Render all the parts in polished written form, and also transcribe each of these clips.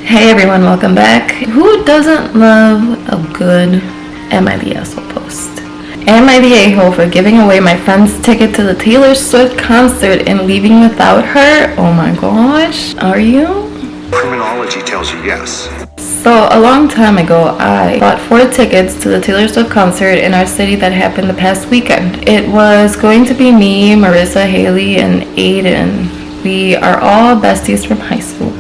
Hey everyone, welcome back. Who doesn't love a good Am I the Asshole post? Am I the a-hole for giving away my friend's ticket to the Taylor Swift concert and leaving without her? Oh my gosh, are you? Criminology tells you yes. So a long time ago, I bought 4 tickets to the Taylor Swift concert in our city that happened the past weekend. It was going to be me, Marissa, Haley, and Aiden. We are all besties from high school.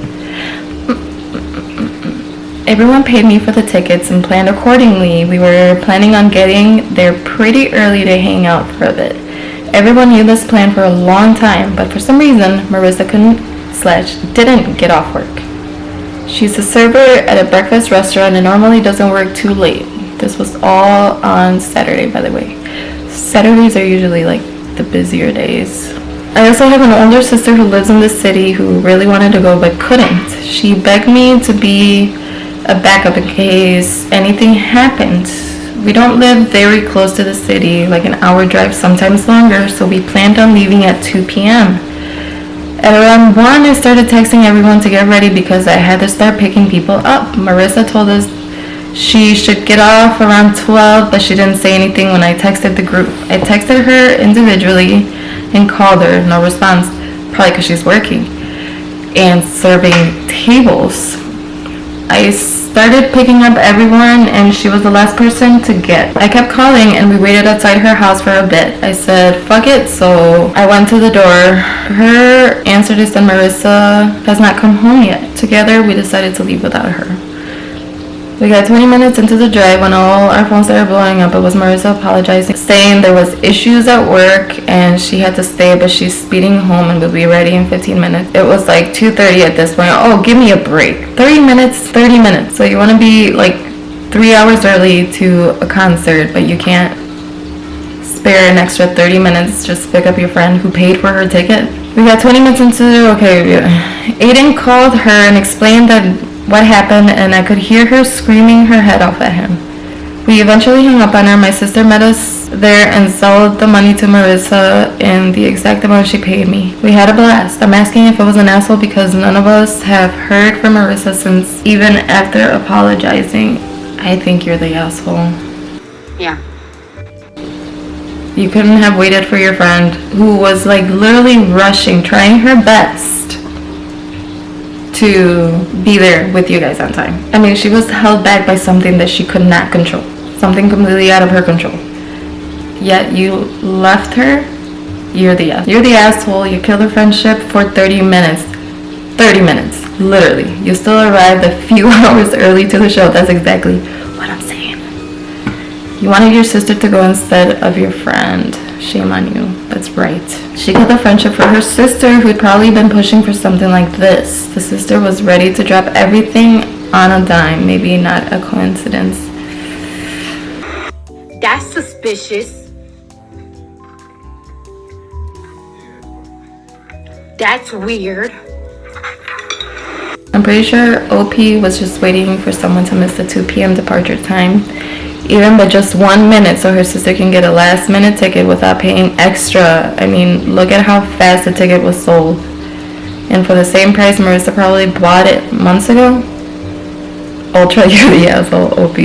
Everyone paid me for the tickets and planned accordingly. We were planning on getting there pretty early to hang out for a bit. Everyone knew this plan for a long time, but for some reason, Marissa didn't get off work. She's a server at a breakfast restaurant and normally doesn't work too late. This was all on Saturday, by the way. Saturdays are usually like the busier days. I also have an older sister who lives in the city who really wanted to go but couldn't. She begged me to be a backup in case anything happened. We don't live very close to the city, like an hour drive, sometimes longer, so we planned on leaving at 2 p.m. At around 1, I started texting everyone to get ready because I had to start picking people up. Marissa told us she should get off around 12, but she didn't say anything when I texted the group. I texted her individually and called her, no response, probably because she's working and serving tables. I started picking up everyone and she was the last person to get. I kept calling and we waited outside her house for a bit. I said, fuck it, so I went to the door. Her answer is that Marissa has not come home yet. Together, we decided to leave without her. We got 20 minutes into the drive when all our phones started blowing up. It was Marissa apologizing, saying there was issues at work and she had to stay, but she's speeding home and will be ready in 15 minutes. It was like 2:30 at this point. Oh, give me a break. 30 minutes. So you want to be like 3 hours early to a concert, but you can't spare an extra 30 minutes just to pick up your friend who paid for her ticket? We got 20 minutes into, Aiden called her and explained that what happened, and I could hear her screaming her head off at him. We eventually hung up on her. My sister met us there and sold the money to Marissa in the exact amount she paid me. We had a blast. I'm asking if it was an asshole because none of us have heard from Marissa since, even after apologizing. I think you're the asshole. Yeah. You couldn't have waited for your friend who was like literally rushing, trying her best to be there with you guys on time. I mean, she was held back by something that she could not control. Something completely out of her control. Yet you left her. You're the asshole. You killed her friendship for 30 minutes. 30 minutes. Literally. You still arrived a few hours early to the show. That's exactly what I'm saying. You wanted your sister to go instead of your friend. Shame on you. That's right. She killed a friendship for her sister who'd probably been pushing for something like this. The sister was ready to drop everything on a dime. Maybe not a coincidence. That's suspicious. That's weird. I'm pretty sure OP was just waiting for someone to miss the 2 p.m. departure time, even by just 1 minute, so her sister can get a last minute ticket without paying extra. I mean, look at how fast the ticket was sold. And for the same price, Marissa probably bought it months ago. Ultra, you're the asshole, OP.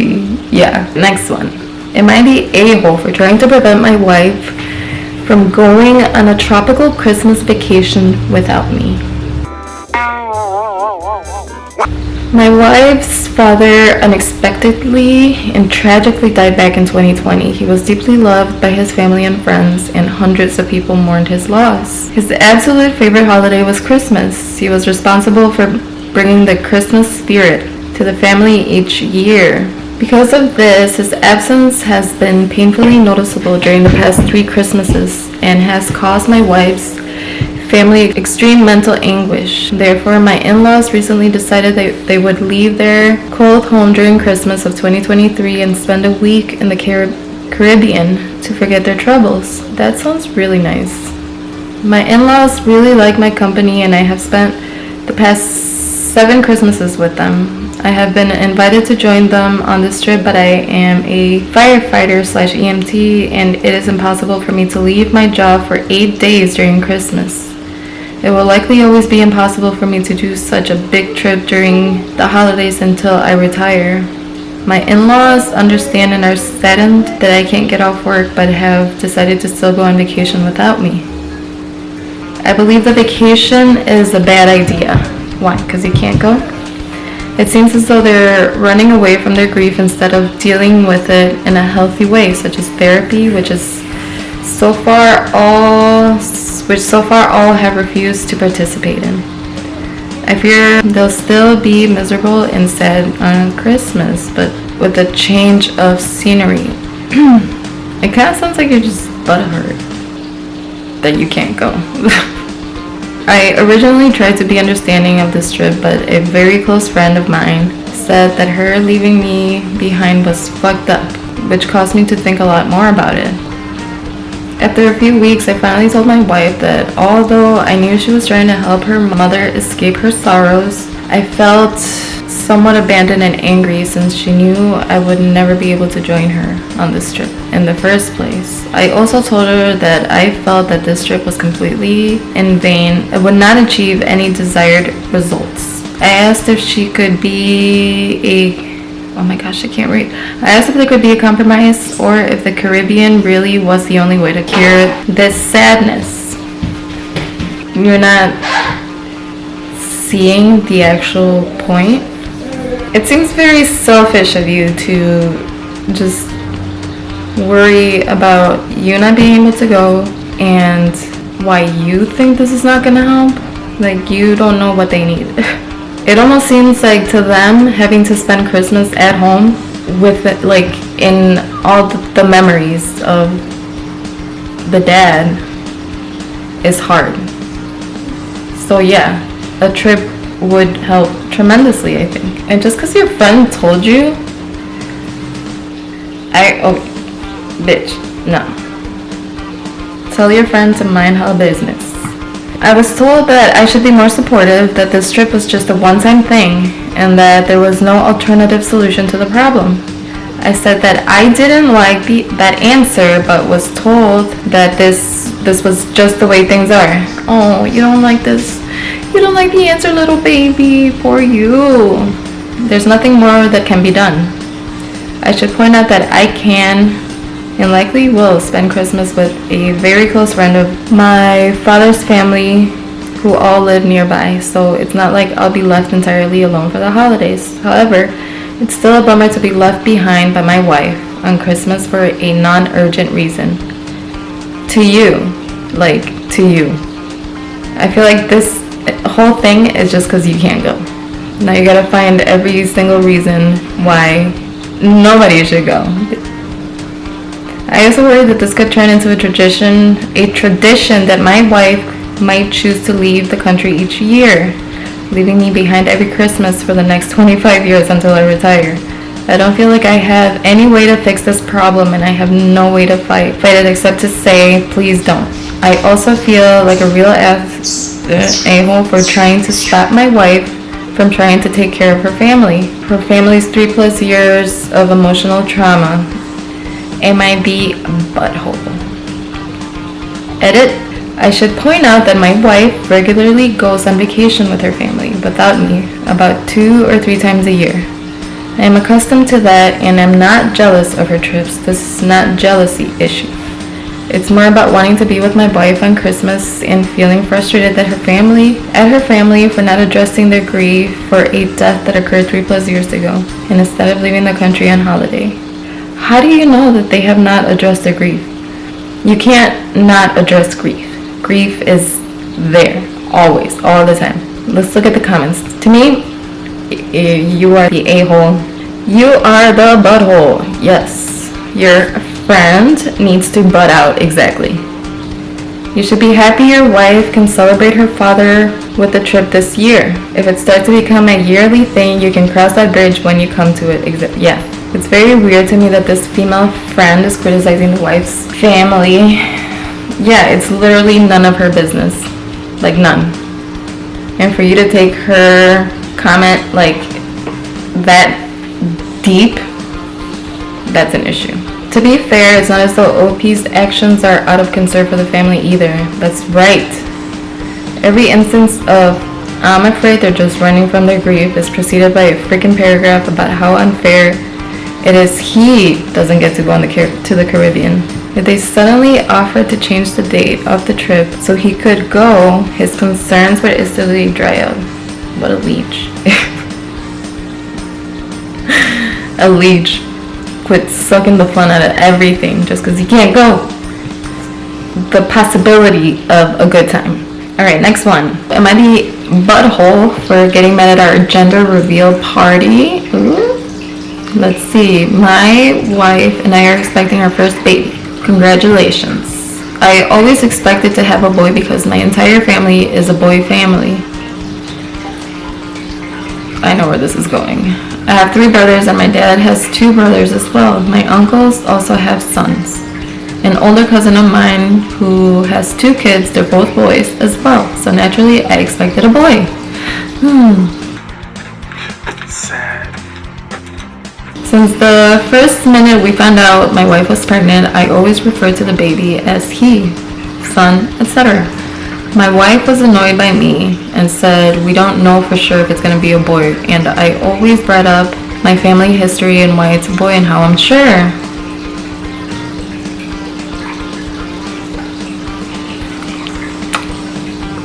Yeah, next one. Am I the a-hole for trying to prevent my wife from going on a tropical Christmas vacation without me? My wife's father unexpectedly and tragically died back in 2020. He was deeply loved by his family and friends, and hundreds of people mourned his loss. His absolute favorite holiday was Christmas. He was responsible for bringing the Christmas spirit to the family each year. Because of this, his absence has been painfully noticeable during the past 3 Christmases and has caused my wife's family extreme mental anguish. Therefore, my in-laws recently decided they would leave their cold home during Christmas of 2023 and spend a week in the Caribbean to forget their troubles. That sounds really nice. My in-laws really like my company and I have spent the past 7 Christmases with them. I have been invited to join them on this trip, but I am a firefighter/EMT and it is impossible for me to leave my job for 8 days during Christmas. It will likely always be impossible for me to do such a big trip during the holidays until I retire. My in-laws understand and are saddened that I can't get off work but have decided to still go on vacation without me. I believe the vacation is a bad idea. Why? Because you can't go? It seems as though they're running away from their grief instead of dealing with it in a healthy way, such as therapy, which so far all have refused to participate in. I fear they'll still be miserable and sad on Christmas, but with a change of scenery. It kind of sounds like you're just butthurt that you can't go. I originally tried to be understanding of this trip, but a very close friend of mine said that her leaving me behind was fucked up, which caused me to think a lot more about it. After a few weeks, I finally told my wife that although I knew she was trying to help her mother escape her sorrows, I felt somewhat abandoned and angry since she knew I would never be able to join her on this trip in the first place. I also told her that I felt that this trip was completely in vain. It would not achieve any desired results. I asked if she could be oh my gosh, I can't read. I asked if there could be a compromise or if the Caribbean really was the only way to cure this sadness. You're not seeing the actual point. It seems very selfish of you to just worry about you not being able to go and why you think this is not gonna help. Like, you don't know what they need. It almost seems like to them having to spend Christmas at home with it, like in all the memories of the dad is hard. So yeah, a trip would help tremendously, I think. And just because your friend told you, bitch, no. Tell your friend to mind her business. I was told that I should be more supportive, that this trip was just a one-time thing, and that there was no alternative solution to the problem. I said that I didn't like that answer, but was told that this was just the way things are. Oh, you don't like this? You don't like the answer, little baby? Poor you. There's nothing more that can be done. I should point out that I can and likely will spend Christmas with a very close friend of my father's family who all live nearby, so it's not like I'll be left entirely alone for the holidays. However, it's still a bummer to be left behind by my wife on Christmas for a non-urgent reason. To you. I feel like this whole thing is just because you can't go. Now you gotta find every single reason why nobody should go. I also worry that this could turn into a tradition that my wife might choose to leave the country each year, leaving me behind every Christmas for the next 25 years until I retire. I don't feel like I have any way to fix this problem, and I have no way to fight it except to say, please don't. I also feel like a real a-hole for trying to stop my wife from trying to take care of her family. Her family's 3+ years of emotional trauma. Am I the butthole? Edit. I should point out that my wife regularly goes on vacation with her family without me about 2 or 3 times a year. I am accustomed to that and am not jealous of her trips. This is not jealousy issue. It's more about wanting to be with my wife on Christmas and feeling frustrated at her family for not addressing their grief for a death that occurred 3+ years ago, and instead of leaving the country on holiday. How do you know that they have not addressed their grief? You can't not address grief. Grief is there, always, all the time. Let's look at the comments. To me, you are the a-hole. You are the butthole. Yes, your friend needs to butt out, exactly. You should be happy your wife can celebrate her father with the trip this year. If it starts to become a yearly thing, you can cross that bridge when you come to it. Yeah. It's very weird to me that this female friend is criticizing the wife's family. Yeah, it's literally none of her business. Like, none. And for you to take her comment like that deep, that's an issue. To be fair, it's not as though OP's actions are out of concern for the family either. That's right. Every instance of "I'm afraid they're just running from their grief" is preceded by a freaking paragraph about how unfair it is he doesn't get to go on to the Caribbean. If they suddenly offered to change the date of the trip so he could go, his concerns would instantly dry up. What a leech. A leech. Quit sucking the fun out of everything just because he can't go. The possibility of a good time. Alright, next one. Am I the butthole for getting mad at our gender reveal party? Ooh. Let's see. My wife and I are expecting our first baby. Congratulations. I always expected to have a boy because my entire family is a boy family. I know where this is going. I have 3 brothers and my dad has 2 brothers as well. My uncles also have sons. An older cousin of mine who has 2 kids, they're both boys as well. So naturally I expected a boy. Sad. Since the first minute we found out my wife was pregnant, I always referred to the baby as he, son, etc. My wife was annoyed by me and said we don't know for sure if it's going to be a boy, and I always brought up my family history and why it's a boy and how I'm sure.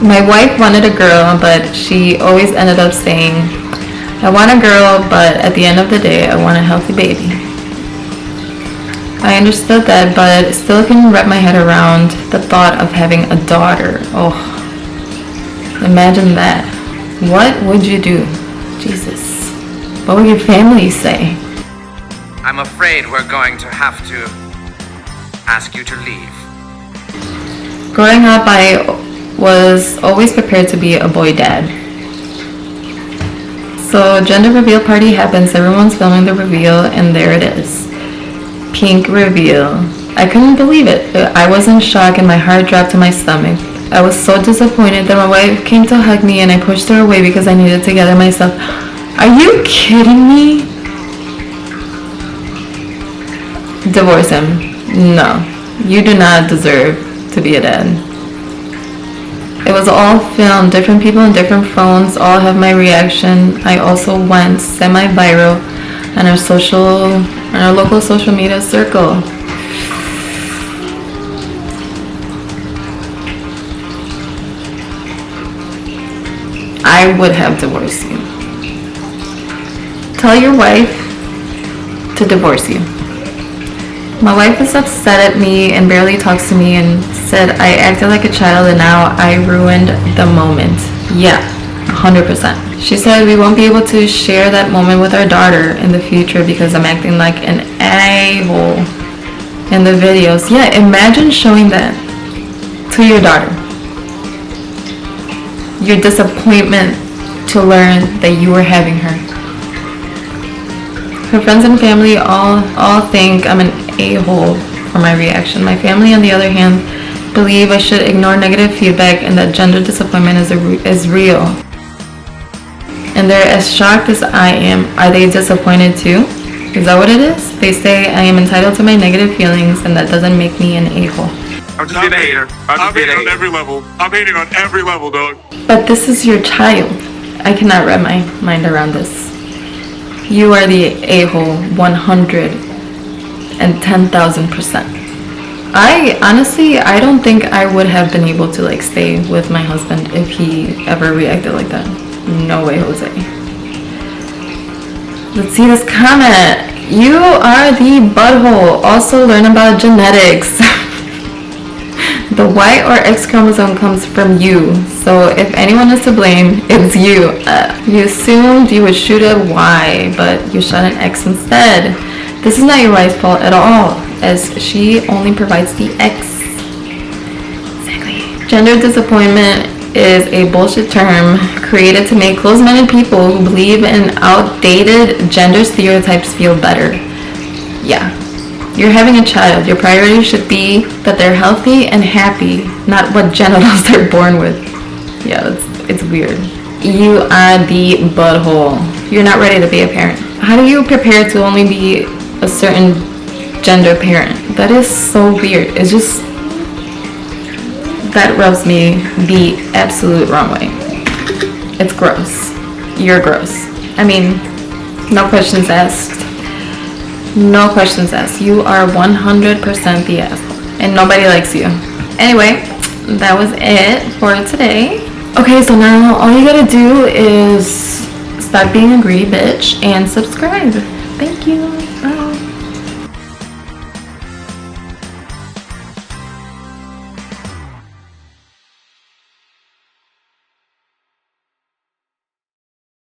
My wife wanted a girl, but she always ended up saying, I want a girl, but at the end of the day, I want a healthy baby. I understood that, but still couldn't wrap my head around the thought of having a daughter. Oh, imagine that. What would you do? Jesus. What would your family say? I'm afraid we're going to have to ask you to leave. Growing up, I was always prepared to be a boy dad. So gender reveal party happens, everyone's filming the reveal, and there it is. Pink reveal. I couldn't believe it. I was in shock and my heart dropped to my stomach. I was so disappointed that my wife came to hug me and I pushed her away because I needed to gather myself. Are you kidding me? Divorce him. No. You do not deserve to be a dad. It was all filmed, different people on different phones, all have my reaction. I also went semi-viral on our local social media circle. I would have divorced you. Tell your wife to divorce you. My wife is upset at me and barely talks to me and said I acted like a child and now I ruined the moment. Yeah, 100%. She said we won't be able to share that moment with our daughter in the future because I'm acting like an a-hole in the videos. Yeah, imagine showing that to your daughter. Your disappointment to learn that you were having her. Her friends and family all think I'm an a-hole for my reaction. My family, on the other hand, believe I should ignore negative feedback and that gender disappointment is real. And they're as shocked as I am. Are they disappointed too? Is that what it is? They say I am entitled to my negative feelings and that doesn't make me an a-hole. I'm just being a hater. I'm hating on every level. I'm hating on every level, dog. But this is your child. I cannot wrap my mind around this. You are the a-hole 110,000%. I don't think I would have been able to stay with my husband if he ever reacted like that. No way, Jose. Let's see this comment. You are the butthole. Also learn about genetics. The Y or X chromosome comes from you. So if anyone is to blame, it's you. You assumed you would shoot a Y, but you shot an X instead. This is not your wife's fault at all, as she only provides the X. Exactly. Gender disappointment is a bullshit term created to make closed-minded people who believe in outdated gender stereotypes feel better. Yeah. You're having a child. Your priority should be that they're healthy and happy, not what genitals they're born with. Yeah, it's weird. You are the butthole. You're not ready to be a parent. How do you prepare to only be a certain gender parent? That is so weird. It's just That rubs me the absolute wrong way. It's gross. You're gross. I mean, no questions asked. No questions asked. You are 100% the asshole. And nobody likes you. Anyway, that was it for today. Okay, so now all you gotta do is stop being a greedy bitch and subscribe. Thank you. Bye.